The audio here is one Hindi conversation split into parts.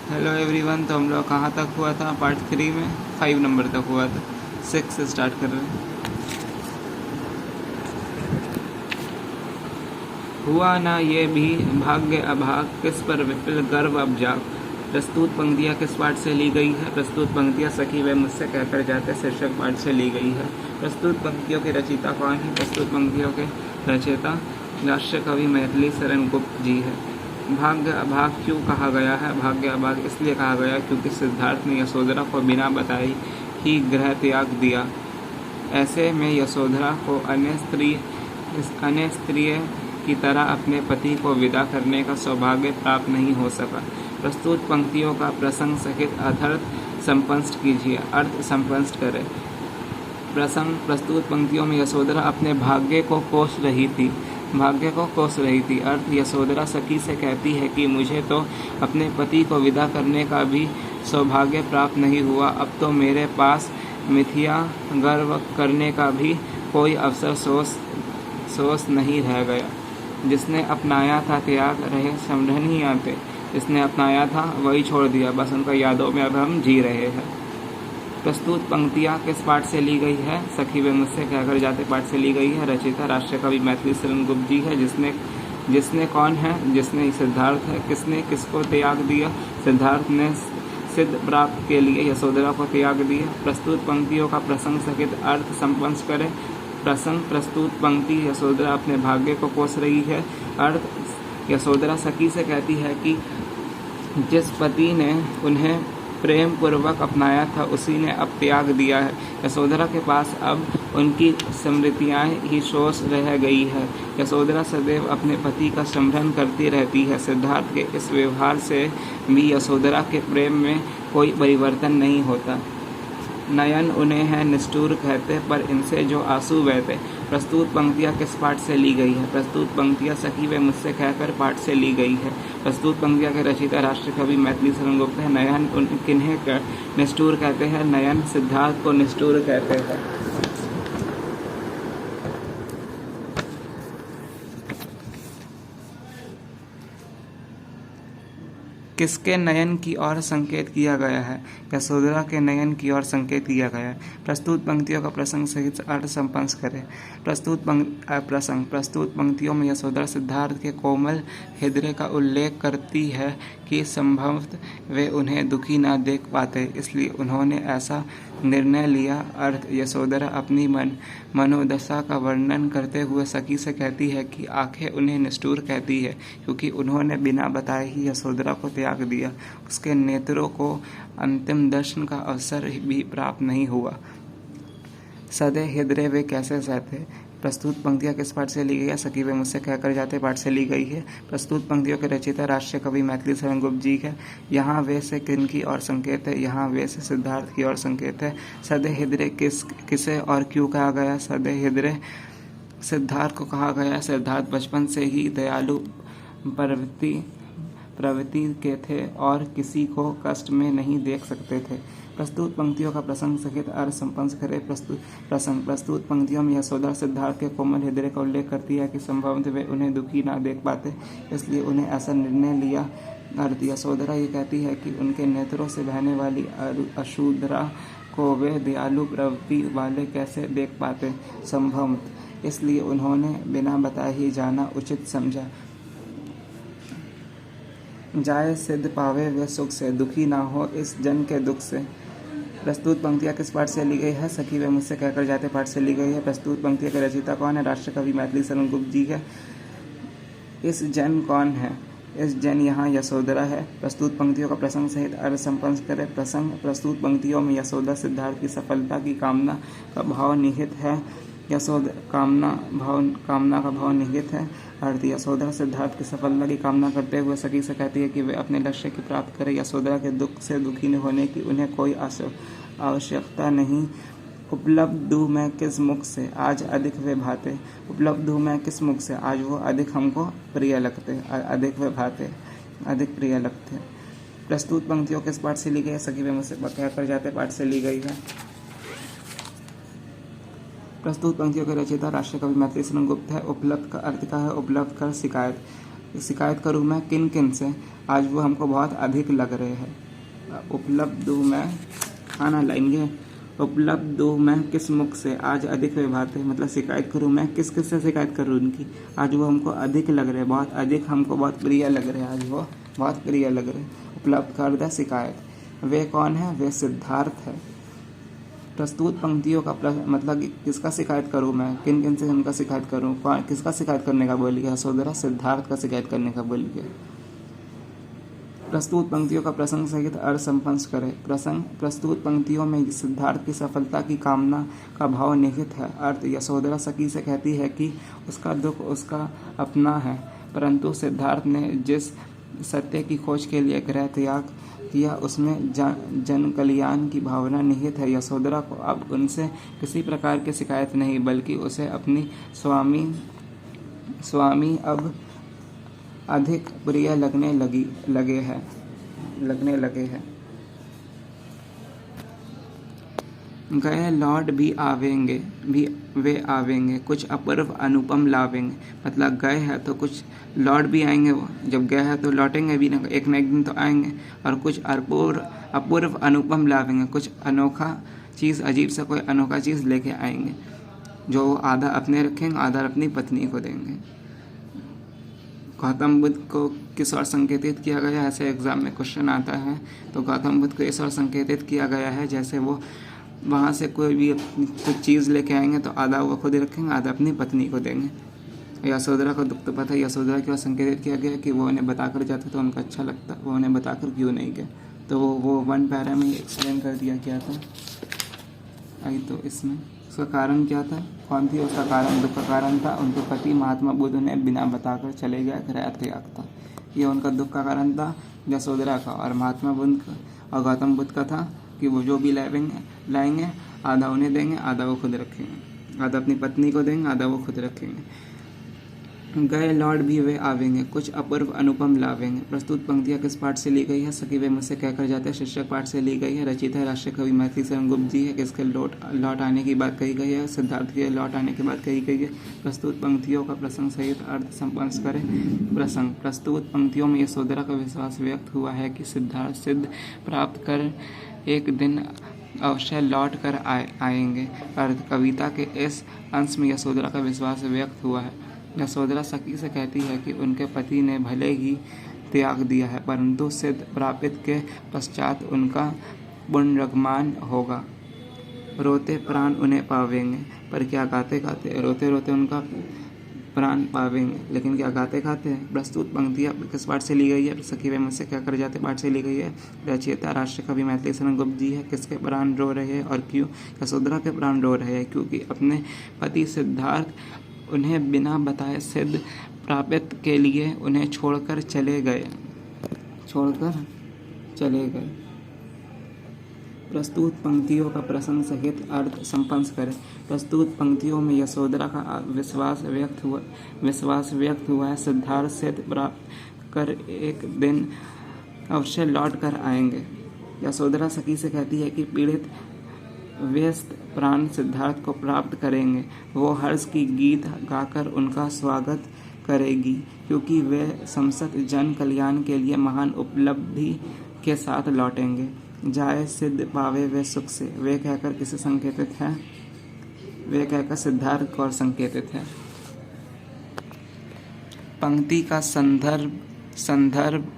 Hello everyone. तो हम लोग कहाँ तक हुआ था? पार्ट 3 में 5 नंबर तक हुआ था। 6 से स्टार्ट कर रहे हैं। हुआ ना ये भी भाग्य अभाग, किस पर विपिल गर्व अब जाग। प्रस्तुत पंक्तियाँ किस पाठ से ली गई है? प्रस्तुत पंक्तियाँ सखी वे मुझसे कहकर जाते शीर्षक पाठ से ली गई है। प्रस्तुत पंक्तियों के रचयिता कौन है? प्रस्तुत पंक्तियों के रचयिता राष्ट्र कवि मैथिली शरण गुप्त जी है। भाग्य अभाग क्यों कहा गया है? भाग्य अभाग इसलिए कहा गया क्योंकि सिद्धार्थ ने यशोधरा को बिना बताए ही गृह त्याग दिया। ऐसे में यशोधरा को अन्य स्त्री की तरह अपने पति को विदा करने का सौभाग्य प्राप्त नहीं हो सका। प्रस्तुत पंक्तियों का प्रसंग सहित अर्थ संपन्न कीजिए। अर्थ संपन्न करें। प्रसंग: प्रस्तुत पंक्तियों में यशोधरा अपने भाग्य को कोस रही थी। अर्थ: यशोधरा सखी से कहती है कि मुझे तो अपने पति को विदा करने का भी सौभाग्य प्राप्त नहीं हुआ। अब तो मेरे पास मिथ्या गर्व करने का भी कोई अवसर सोच नहीं रह गया। जिसने अपनाया था त्याग रहे समधन ही आते। जिसने अपनाया था वही छोड़ दिया, बस उनका यादों में अब हम जी रहे हैं। प्रस्तुत पंक्तियाँ किस पाठ से ली गई है? सखी वे मुझसे कहकर जाते पाठ से ली गई है। रचयिता राष्ट्र कवि मैथिली शरण गुप्त जी है। जिसने कौन है? जिसने सिद्धार्थ है। किसने किसको त्याग दिया? सिद्धार्थ ने सिद्ध प्राप्त के लिए यशोधरा को त्याग दिया। प्रस्तुत पंक्तियों का प्रसंग सहित अर्थ संपन्न करें। प्रसंग: प्रस्तुत पंक्ति यशोधरा अपने भाग्य को कोस रही है। अर्थ: यशोधरा सखी से कहती है कि जिस पति ने उन्हें प्रेम पूर्वक अपनाया था उसी ने अब त्याग दिया है। यशोधरा के पास अब उनकी स्मृतियाँ ही शेष रह गई है। यशोधरा सदैव अपने पति का स्मरण करती रहती है। सिद्धार्थ के इस व्यवहार से भी यशोधरा के प्रेम में कोई परिवर्तन नहीं होता। नयन उन्हें है निष्ठुर कहते, पर इनसे जो आंसू बहते। प्रस्तुत पंक्तियाँ किस पाठ से ली गई है? प्रस्तुत पंक्तियाँ सखी वे मुझसे कहकर पाठ से ली गई है। प्रस्तुत पंक्तियाँ के रचयिता राष्ट्र कवि मैथिली शरण गुप्त है। नयन किन्हें निष्ठुर कहते हैं? नयन सिद्धार्थ को निष्ठुर कहते हैं। किसके नयन की ओर संकेत किया गया है? यशोधरा के नयन की ओर संकेत किया गया है। प्रस्तुत पंक्तियों का प्रसंग सहित अर्थ संपन्न करें। प्रसंग: प्रस्तुत पंक्तियों में यशोधरा सिद्धार्थ के कोमल हृदय का उल्लेख करती है कि संभवतः वे उन्हें दुखी न देख पाते, इसलिए उन्होंने ऐसा निर्णय लिया। अर्थ: यशोधरा अपनी मनोदशा का वर्णन करते हुए सखी से कहती है कि आंखें उन्हें निष्ठुर कहती है क्योंकि उन्होंने बिना बताए ही यशोधरा को त्याग दिया। उसके नेत्रों को अंतिम दर्शन का अवसर भी प्राप्त नहीं हुआ। सदै हृदय वे कैसे सहते। प्रस्तुत पंक्तियाँ किस पाठ से ली गई है? सखी वे मुझसे कहकर जाते पाठ से ली गई है। प्रस्तुत पंक्तियों के रचयिता राष्ट्रीय कवि मैथिली शरण गुप्त जी है। यहाँ वे से किन की ओर संकेत है? यहाँ वे से सिद्धार्थ की ओर संकेत है। सदै हृदय किसे और क्यों कहा गया? सदै हृदय सिद्धार्थ को कहा गया। सिद्धार्थ बचपन से ही दयालु प्रवृत्ति के थे और किसी को कष्ट में नहीं देख सकते थे। प्रस्तुत पंक्तियों का प्रसंग सहित अर्थ संपन्न करें। प्रस्तुत पंक्तियों में यशोधरा सिद्धार्थ के कोमल हृदय का उल्लेख करती है कि संभवतः वे उन्हें दुखी ना देख पाते, इसलिए उन्हें ऐसा निर्णय लिया। अर्थ: यशोधरा ये कहती है कि उनके नेत्रों से बहने वाली अश्रुधारा को वे दयालु प्रवृत्ति वाले कैसे देख पाते, संभवतः इसलिए उन्होंने बिना बताए ही जाना उचित समझा। जाए सिद्ध पावे वे सुख से, दुखी ना हो इस जन के दुख से। प्रस्तुत पंक्तियाँ किस पाठ से ली गई है? सखी वे मुझसे कहकर जाते पाठ से ली गई है। प्रस्तुत पंक्तियों के रचयिता कौन है? राष्ट्र कवि मैथिली शरण गुप्त जी है। इस जन कौन है? इस जन यहाँ यशोधरा है। प्रस्तुत पंक्तियों का प्रसंग सहित अर्थ संपन्न करें। प्रसंग: प्रस्तुत पंक्तियों में यशोधरा सिद्धार्थ की सफलता की कामना का भाव निहित है। कामना का भाव निहित है। अर्थ: यशोधरा सिद्धार्थ की सफलता की कामना करते हुए सखी से कहती है कि वे अपने लक्ष्य की प्राप्त करें। यशोधरा के दुख से दुखी न होने की उन्हें कोई आवश्यकता नहीं। उपलब्ध हूँ मैं किस मुख से आज अधिक वे भाते। उपलब्ध हूँ मैं किस मुख से आज वो अधिक हमको प्रिय लगते। अधिक वे भाते, अधिक प्रिय लगते। प्रस्तुत पंक्तियों किस पाठ से ली गई है? सखी वे मुझसे कहकर जाते पाठ से ली गई है। प्रस्तुत पंक्तियों के रचयिता राष्ट्रीय कवि मैथिली शरण गुप्त है। उपलब्ध का अर्थ क्या है? उपलब्ध कर शिकायत करूँ मैं किन किन से। आज वो हमको बहुत अधिक लग रहे हैं। उपलब्ध हूँ मैं, खाना लाएंगे। उपलब्ध हूँ मैं किस मुख से, आज अधिक वे बातें, मतलब शिकायत करूँ मैं किस किस से शिकायत करूँ उनकी। आज वो हमको अधिक लग रहे हैं, बहुत अधिक, हमको बहुत प्रिय लग रहे हैं, आज वो बहुत प्रिय लग रहे हैं। उपलब्ध कर दे शिकायत। वे कौन है? वे सिद्धार्थ है। प्रस्तुत पंक्तियों का मतलब किसका शिकायत करूँ मैं, किन किन से उनका शिकायत करूँ, किसका शिकायत करने का बोल गया? यशोधरा सिद्धार्थ का शिकायत करने का बोल गया। प्रस्तुत पंक्तियों का प्रसंग सहित अर्थ संपन्न करे। प्रस्तुत पंक्तियों में सिद्धार्थ की सफलता की कामना का भाव निहित है। अर्थ: यशोधरा सखी से कहती है कि उसका दुख उसका अपना है, परंतु सिद्धार्थ ने जिस सत्य की खोज के लिए गृह त्याग किया उसमें जन कल्याण की भावना निहित है। यशोधरा को अब उनसे किसी प्रकार की शिकायत नहीं, बल्कि उसे अपनी स्वामी अब अधिक प्रिय लगने लगे हैं। गए लौट भी वे आवेंगे, कुछ अपूर्व अनुपम लावेंगे। मतलब गए हैं तो कुछ लौट भी आएंगे, वो जब गए हैं तो लौटेंगे भी ना, एक न एक दिन तो आएंगे। और कुछ अपूर्व अनुपम लावेंगे, कुछ अनोखा चीज़, अजीब सा कोई अनोखा चीज़ लेके आएंगे, जो आधा अपने रखेंगे, आधा अपनी पत्नी को देंगे। गौतम बुद्ध को किस ओर संकेतित किया गया है? ऐसे एग्जाम में क्वेश्चन आता है तो गौतम बुद्ध को इस ओर संकेतित किया गया है जैसे वो वहाँ से कोई भी कुछ चीज़ लेके आएंगे तो आधा वो खुद रखेंगे, आधा अपनी पत्नी को देंगे। यशोधरा को दुख तो पता है, यशोधरा की ओर संकेतित किया गया कि वो उन्हें बताकर जाते तो उनका अच्छा लगता, वो उन्हें बताकर क्यों नहीं गए। तो वो 1 पैरा में एक्सप्लेन कर दिया गया था। आई तो इसमें उसका कारण क्या था, कौन थी उसका कारण? दुख का कारण था उनके पति महात्मा बुद्ध ने बिना बताकर चले गए, गृह त्याग था। ये उनका दुख का कारण था यशोधरा का। और महात्मा बुद्ध का और गौतम बुद्ध का था कि वो जो भी लाएंगे आधा उन्हें देंगे, आधा वो खुद रखेंगे, आधा अपनी पत्नी को देंगे, आधा वो खुद रखेंगे। गए लौट भी वे आवेंगे, कुछ अपूर्व अनुपम लावेंगे। प्रस्तुत पंक्तियाँ किस पाठ से ली गई है? सखी वे मुझसे कहकर जाते हैं शीर्षक पाठ से ली गई है। रचित है राष्ट्रीय कवि मैथिली शरण गुप्त जी है। किसके लौट आने की बात कही गई है? सिद्धार्थ के लौट आने की बात कही गई है। प्रस्तुत पंक्तियों का प्रसंग सहित अर्थ संपन्न करें। प्रसंग: प्रस्तुत पंक्तियों में यशोधरा का विश्वास व्यक्त हुआ है कि सिद्धार्थ सिद्ध प्राप्त कर एक दिन अवश्य लौट कर आएंगे। अर्थ: कविता के इस अंश में यशोधरा का विश्वास व्यक्त हुआ है। यशोधरा सखी से कहती है कि उनके पति ने भले ही त्याग दिया है, परंतु सिद्ध प्राप्ति के पश्चात उनका पुनर्गमन होगा। रोते प्राण उन्हें पावेंगे, पर क्या गाते गाते? रोते रोते उनका प्राण पावेंगे, लेकिन क्या गाते गाते हैं? प्रस्तुत पंक्तियाँ किस पाठ से ली गई है? सखी वे मुझसे क्या कर जाते पाठ से ली गई है। रचयिता राष्ट्रीय कवि मैथिली शरण गुप्त जी है। किसके प्राण रो रहे हैं और क्यों? यशोधरा के प्राण रो रहे हैं क्योंकि अपने पति सिद्धार्थ उन्हें बिना बताए सिद्ध प्राप्ति के लिए उन्हें छोड़कर चले गए। प्रस्तुत पंक्तियों का प्रसंग सहित अर्थ संपन्न करें। प्रस्तुत पंक्तियों में यशोधरा का विश्वास व्यक्त हुआ है। सिद्धार्थ सिद्ध प्राप्त कर एक दिन अवश्य लौट कर आएंगे। यशोधरा सखी से कहती है कि पीड़ित व्यस्त प्राण सिद्धार्थ को प्राप्त करेंगे। वो हर्ष की गीत गाकर उनका स्वागत करेगी, क्योंकि वे समस्त जन कल्याण के लिए महान उपलब्धि के साथ लौटेंगे। जाए सिद्ध पावे वे सुख से, वे कहकर किसे संकेतित है? वे कहकर सिद्धार्थ को संकेतित है। पंक्ति का संदर्भ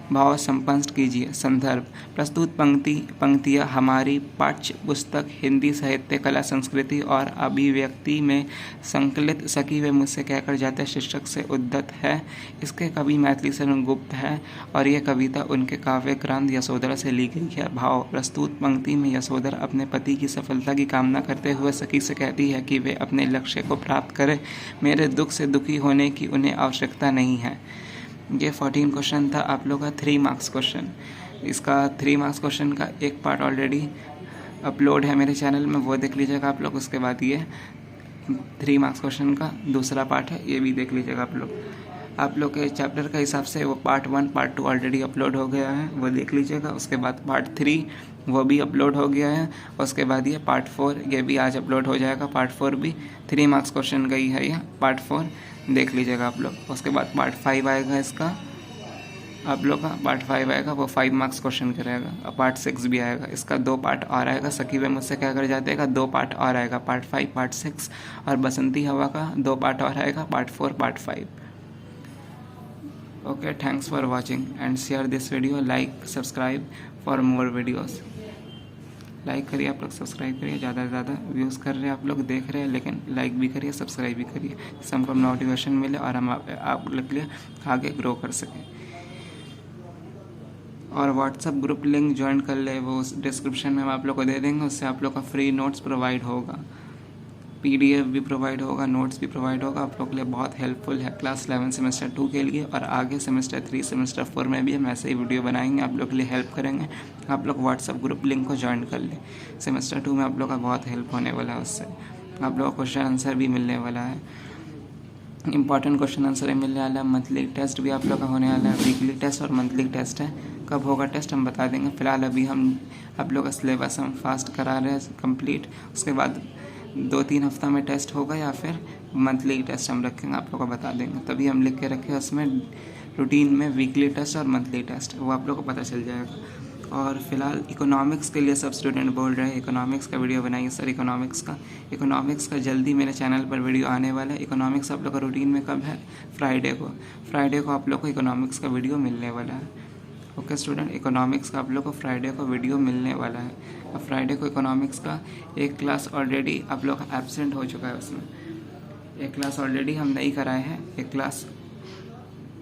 भाव संपन्न कीजिए। संदर्भ: प्रस्तुत पंक्तियाँ हमारी पाठ्य पुस्तक हिंदी साहित्य कला संस्कृति और अभिव्यक्ति में संकलित सखी वे मुझसे कहकर जाते शीर्षक से उद्धत है। इसके कवि मैथिली शरण गुप्त है और यह कविता उनके काव्य ग्रंथ यशोधरा से ली गई है। भाव: प्रस्तुत पंक्ति में यशोधरा अपने पति की सफलता की कामना करते हुए सखी से कहती है कि वे अपने लक्ष्य को प्राप्त करें। मेरे दुख से दुखी होने की उन्हें आवश्यकता नहीं है। ये 14 क्वेश्चन था आप लोग का 3 मार्क्स क्वेश्चन। इसका 3 मार्क्स क्वेश्चन का एक पार्ट ऑलरेडी अपलोड है मेरे चैनल में, वो देख लीजिएगा आप लोग। उसके बाद ये 3 मार्क्स क्वेश्चन का दूसरा पार्ट है, ये भी देख लीजिएगा आप लोग के चैप्टर के हिसाब से वो पार्ट 1 पार्ट 2 ऑलरेडी अपलोड हो गया है, वो देख लीजिएगा। उसके बाद पार्ट 3 वो भी अपलोड हो गया है। उसके बाद ये पार्ट 4 ये भी आज अपलोड हो जाएगा। पार्ट 4 भी 3 मार्क्स क्वेश्चन का ही है, यह पार्ट 4 देख लीजिएगा आप लोग। उसके बाद पार्ट 5 आएगा इसका, आप लोग का पार्ट 5 आएगा, वो 5 मार्क्स क्वेश्चन करेगा। और पार्ट 6 भी आएगा, इसका 2 पार्ट और आएगा। सखी वे मुझसे क्या कर जाते का 2 पार्ट और आएगा, पार्ट 5 पार्ट 6। और बसंती हवा का 2 पार्ट और आएगा, part 4 part 5। Okay, thanks for watching and share this video, like subscribe for more videos. Like करिए आप लोग, सब्सक्राइब करिए, ज़्यादा से ज़्यादा व्यूज़ कर रहे हैं आप लोग, देख रहे हैं, लेकिन लाइक भी करिए, सब्सक्राइब भी करिए, जिससे हमको मोटिवेशन मिले और हम आप लोग के लिए आगे ग्रो कर सकें। और व्हाट्सअप ग्रुप लिंक ज्वाइन कर ले, वो डिस्क्रिप्शन में हम आप लोग को दे देंगे। उससे आप लोग का फ्री नोट्स प्रोवाइड होगा, PDF भी प्रोवाइड होगा, नोट्स भी प्रोवाइड होगा। आप लोग के लिए बहुत हेल्पफुल है क्लास 11 सेमेस्टर 2 के लिए। और आगे सेमेस्टर 3 सेमेस्टर 4 में भी हम ऐसे ही वीडियो बनाएंगे, आप लोग के लिए हेल्प करेंगे। आप लोग व्हाट्सअप ग्रुप लिंक को ज्वाइन कर लें। सेमेस्टर 2 में आप लोग का बहुत हेल्प होने वाला है, उससे आप लोग को क्वेश्चन आंसर भी मिलने वाला है, इंपॉर्टेंट क्वेश्चन आंसर ही मिलने वाला है। मंथली टेस्ट भी आप लोग का होने वाला है, वीकली टेस्ट और मंथली टेस्ट है। कब होगा टेस्ट हम बता देंगे। फिलहाल अभी हम आप लोग का सिलेबस हम फास्ट करा रहे हैं कंप्लीट। उसके बाद 2-3 हफ्ता में टेस्ट होगा या फिर मंथली टेस्ट हम रखेंगे, आप लोग को बता देंगे। तभी हम लिख के रखे उसमें रूटीन में वीकली टेस्ट और मंथली टेस्ट, वो आप लोग को पता चल जाएगा। और फिलहाल इकोनॉमिक्स के लिए सब स्टूडेंट बोल रहे हैं इकोनॉमिक्स का वीडियो बनाइए सर। इकोनॉमिक्स का जल्दी मेरे चैनल पर वीडियो आने वाला है। इकोनॉमिक्स आप लोग का रूटीन में कब है? फ्राइडे को आप लोग को इकोनॉमिक्स का वीडियो मिलने वाला है। ओके स्टूडेंट, इकोनॉमिक्स का आप लोग को फ्राइडे को वीडियो मिलने वाला है। अब फ्राइडे को इकोनॉमिक्स का एक क्लास ऑलरेडी आप लोग का एब्सेंट हो चुका है, उसमें एक क्लास ऑलरेडी हम नहीं कराए हैं। एक क्लास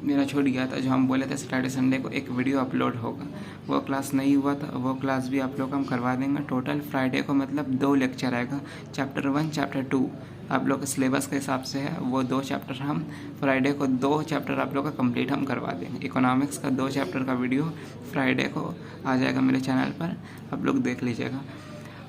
मेरा छूट गया था, जो हम बोले थे सैटरडे संडे को एक वीडियो अपलोड होगा, वो क्लास नहीं हुआ था। वो क्लास भी आप लोग को हम करवा देंगे। टोटल फ्राइडे को मतलब 2 लेक्चर आएगा, चैप्टर 1 चैप्टर 2 आप लोग के सिलेबस के हिसाब से है। वो 2 चैप्टर हम फ्राइडे को 2 चैप्टर आप लोग का कंप्लीट हम करवा देंगे। इकोनॉमिक्स का 2 चैप्टर का वीडियो फ्राइडे को आ जाएगा मेरे चैनल पर, आप लोग देख लीजिएगा।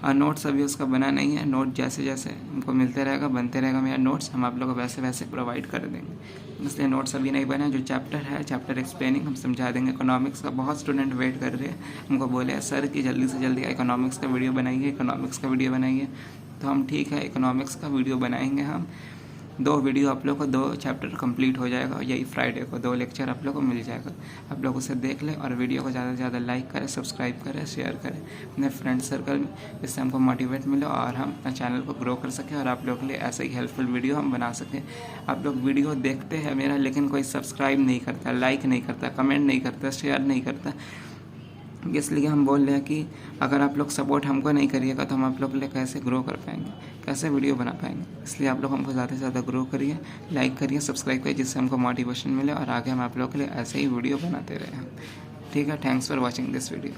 और नोट्स अभी उसका बना नहीं है। नोट जैसे जैसे हमको मिलते रहेगा, बनते रहेगा मेरा नोट्स, हम आप लोग को वैसे वैसे प्रोवाइड कर देंगे। इसलिए नोट्स अभी नहीं बने। जो चैप्टर है चैप्टर एक्सप्लेनिंग हम समझा देंगे। इकोनॉमिक्स का बहुत स्टूडेंट वेट कर रहे हैं, हमको बोले सर कि जल्दी से जल्दी इकोनॉमिक्स का वीडियो बनाइए। तो हम ठीक है, इकोनॉमिक्स का वीडियो बनाएंगे हम। 2 वीडियो आप लोग को 2 चैप्टर कंप्लीट हो जाएगा। यही फ्राइडे को 2 लेक्चर आप लोग को मिल जाएगा। आप लोग उसे देख लें और वीडियो को ज़्यादा से ज़्यादा लाइक करें, सब्सक्राइब करें, शेयर करें अपने फ्रेंड सर्कल में, जिससे हमको मोटिवेट मिले और हम अपने चैनल को ग्रो कर सकें और आप लोग के लिए ऐसे ही हेल्पफुल वीडियो हम बना सकें। आप लोग वीडियो देखते हैं मेरा, लेकिन कोई सब्सक्राइब नहीं करता, लाइक नहीं करता, कमेंट नहीं करता, शेयर नहीं करता। इसलिए हम बोल रहे हैं कि अगर आप लोग सपोर्ट हमको नहीं करिएगा तो हम आप लोग के लिए कैसे ग्रो कर पाएंगे, कैसे वीडियो बना पाएंगे। इसलिए आप लोग हमको ज़्यादा से ज़्यादा ग्रो करिए, लाइक करिए, सब्सक्राइब करिए, जिससे हमको मोटिवेशन मिले और आगे हम आप लोग के लिए ऐसे ही वीडियो बनाते रहें। ठीक है, thanks for watching this video.